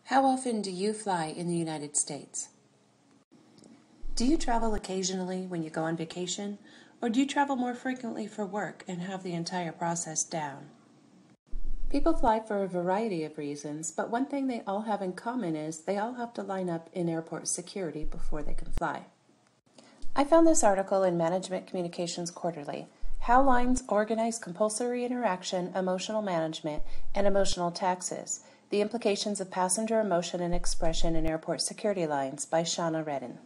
How often do you fly in the United States? Do you travel occasionally when you go on vacation, or do you travel more frequently for work and have the entire process down? People fly for a variety of reasons, but one thing they all have in common is they all have to line up in airport security before they can fly. I found this article in Management Communications Quarterly, How Lines Organize Compulsory Interaction, Emotional Management, and Emotional Taxes, The Implications of Passenger Emotion and Expression in Airport Security Lines by Shauna Redden.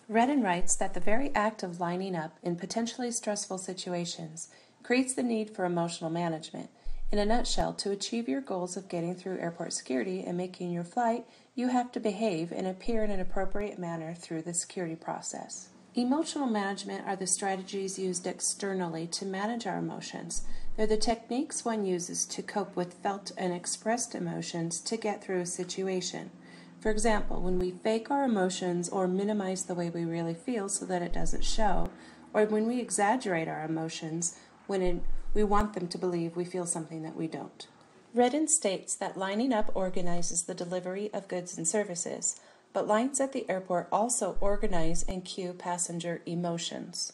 Redden writes that the very act of lining up in potentially stressful situations creates the need for emotional management. In a nutshell, to achieve your goals of getting through airport security and making your flight, you have to behave and appear in an appropriate manner through the security process. Emotional management are the strategies used externally to manage our emotions. They're the techniques one uses to cope with felt and expressed emotions to get through a situation. For example, when we fake our emotions or minimize the way we really feel so that it doesn't show, or when we exaggerate our emotions when we want them to believe we feel something that we don't. Redden states that lining up organizes the delivery of goods and services, but lines at the airport also organize and cue passenger emotions.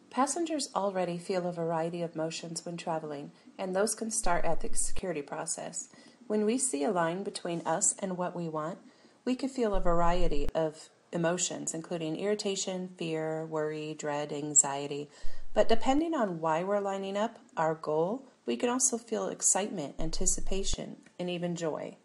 Passengers already feel a variety of emotions when traveling, and those can start at the security process. When we see a line between us and what we want, we could feel a variety of emotions, including irritation, fear, worry, dread, anxiety. But depending on why we're lining up, our goal, we can also feel excitement, anticipation, and even joy.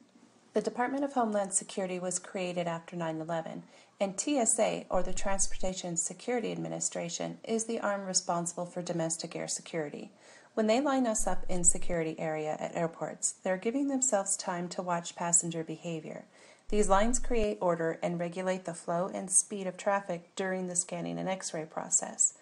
The Department of Homeland Security was created after 9/11, and TSA, or the Transportation Security Administration, is the arm responsible for domestic air security. When they line us up in security area at airports, they're giving themselves time to watch passenger behavior. These lines create order and regulate the flow and speed of traffic during the scanning and x-ray process.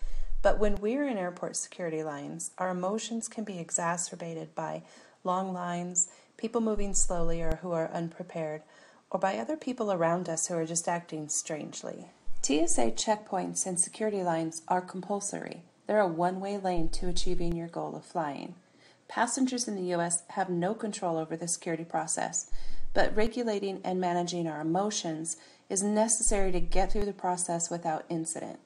But when we're in airport security lines, our emotions can be exacerbated by long lines, people moving slowly or who are unprepared, or by other people around us who are just acting strangely. TSA checkpoints and security lines are compulsory. They're a one-way lane to achieving your goal of flying. Passengers in the U.S. have no control over the security process, but regulating and managing our emotions is necessary to get through the process without incident.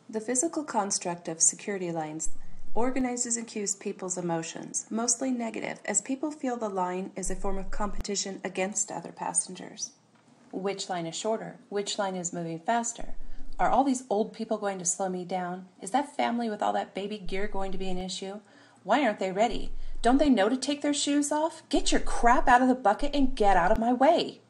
The physical construct of security lines organizes and cues people's emotions, mostly negative, as people feel the line is a form of competition against other passengers. Which line is shorter? Which line is moving faster? Are all these old people going to slow me down? Is that family with all that baby gear going to be an issue? Why aren't they ready? Don't they know to take their shoes off? Get your crap out of the bucket and get out of my way.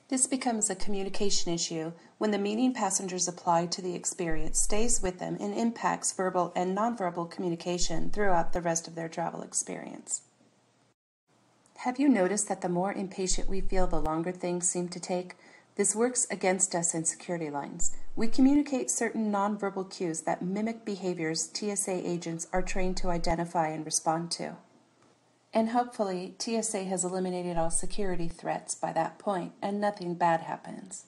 This becomes a communication issue when the meaning passengers apply to the experience stays with them and impacts verbal and nonverbal communication throughout the rest of their travel experience. Have you noticed that the more impatient we feel, the longer things seem to take? This works against us in security lines. We communicate certain nonverbal cues that mimic behaviors TSA agents are trained to identify and respond to. And hopefully, TSA has eliminated all security threats by that point, and nothing bad happens.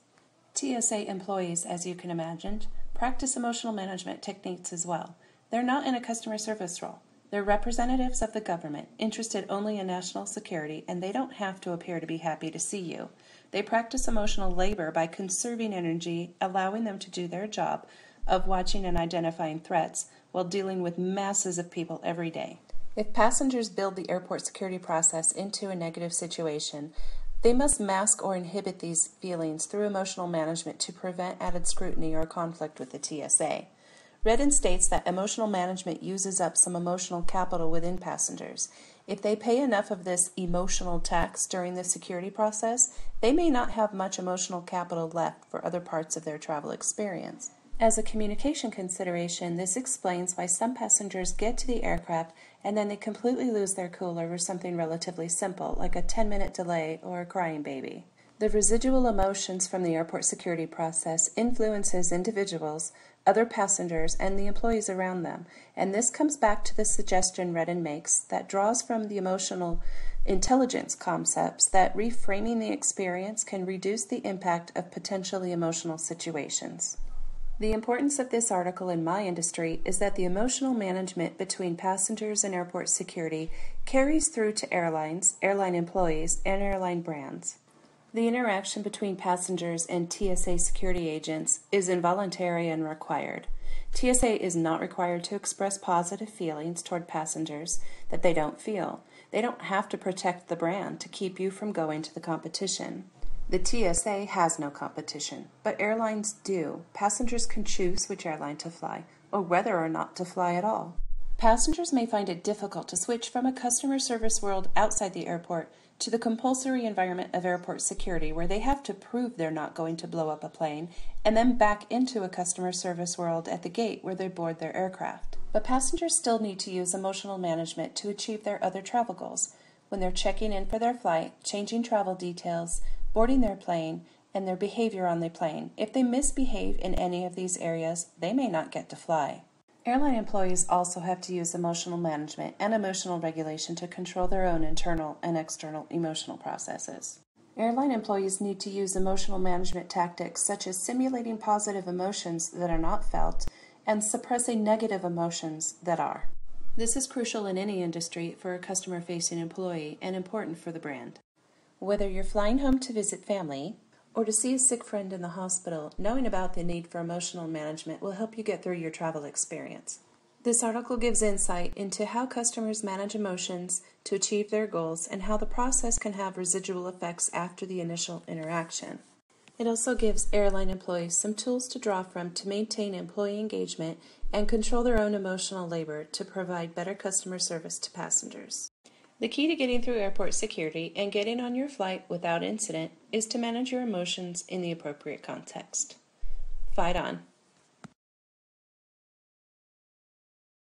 TSA employees, as you can imagine, practice emotional management techniques as well. They're not in a customer service role. They're representatives of the government, interested only in national security, and they don't have to appear to be happy to see you. They practice emotional labor by conserving energy, allowing them to do their job of watching and identifying threats while dealing with masses of people every day. If passengers build the airport security process into a negative situation, they must mask or inhibit these feelings through emotional management to prevent added scrutiny or conflict with the TSA. Redden states that emotional management uses up some emotional capital within passengers. If they pay enough of this emotional tax during the security process, they may not have much emotional capital left for other parts of their travel experience. As a communication consideration, this explains why some passengers get to the aircraft and then they completely lose their cool over something relatively simple, like a 10-minute delay or a crying baby. The residual emotions from the airport security process influences individuals, other passengers, and the employees around them, and this comes back to the suggestion Redden makes that draws from the emotional intelligence concepts that reframing the experience can reduce the impact of potentially emotional situations. The importance of this article in my industry is that the emotional management between passengers and airport security carries through to airlines, airline employees, and airline brands. The interaction between passengers and TSA security agents is involuntary and required. TSA is not required to express positive feelings toward passengers that they don't feel. They don't have to protect the brand to keep you from going to the competition. The TSA has no competition, but airlines do. Passengers can choose which airline to fly, or whether or not to fly at all. Passengers may find it difficult to switch from a customer service world outside the airport to the compulsory environment of airport security, where they have to prove they're not going to blow up a plane, and then back into a customer service world at the gate where they board their aircraft. But passengers still need to use emotional management to achieve their other travel goals when they're checking in for their flight, changing travel details, boarding their plane, and their behavior on the plane. If they misbehave in any of these areas, they may not get to fly. Airline employees also have to use emotional management and emotional regulation to control their own internal and external emotional processes. Airline employees need to use emotional management tactics such as simulating positive emotions that are not felt and suppressing negative emotions that are. This is crucial in any industry for a customer-facing employee and important for the brand. Whether you're flying home to visit family or to see a sick friend in the hospital, knowing about the need for emotional management will help you get through your travel experience. This article gives insight into how customers manage emotions to achieve their goals and how the process can have residual effects after the initial interaction. It also gives airline employees some tools to draw from to maintain employee engagement and control their own emotional labor to provide better customer service to passengers. The key to getting through airport security and getting on your flight without incident is to manage your emotions in the appropriate context. Fight on.